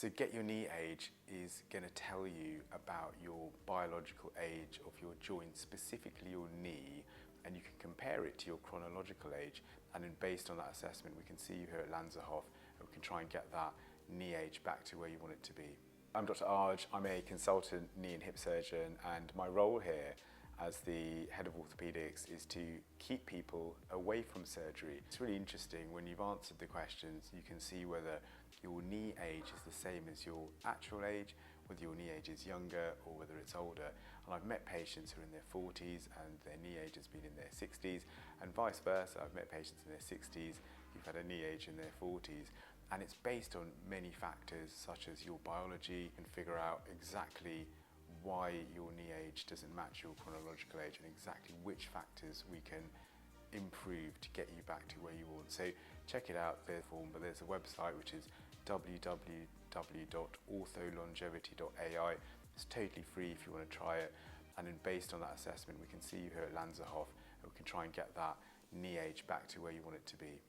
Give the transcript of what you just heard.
So Get Your Knee Age is going to tell you about your biological age of your joint, specifically your knee, and you can compare it to your chronological age, and then based on that assessment we can see you here at Lanserhof and we can try and get that knee age back to where you want it to be. I'm Dr. Arj, I'm a consultant knee and hip surgeon, and my role here as the head of orthopaedics is to keep people away from surgery. It's really interesting when you've answered the questions, you can see whether your knee age is the same as your actual age, whether your knee age is younger or whether it's older. And I've met patients who are in their 40s and their knee age has been in their 60s, and vice versa. I've met patients in their 60s who've had a knee age in their 40s. And it's based on many factors such as your biology, and figure out exactly why your knee age doesn't match your chronological age and exactly which factors we can improve to get you back to where you want. So check it out, there's a form, but there's a website which is www.ortholongevity.ai. It's totally free if you want to try it, and then based on that assessment we can see you here at Lanserhof and we can try and get that knee age back to where you want it to be.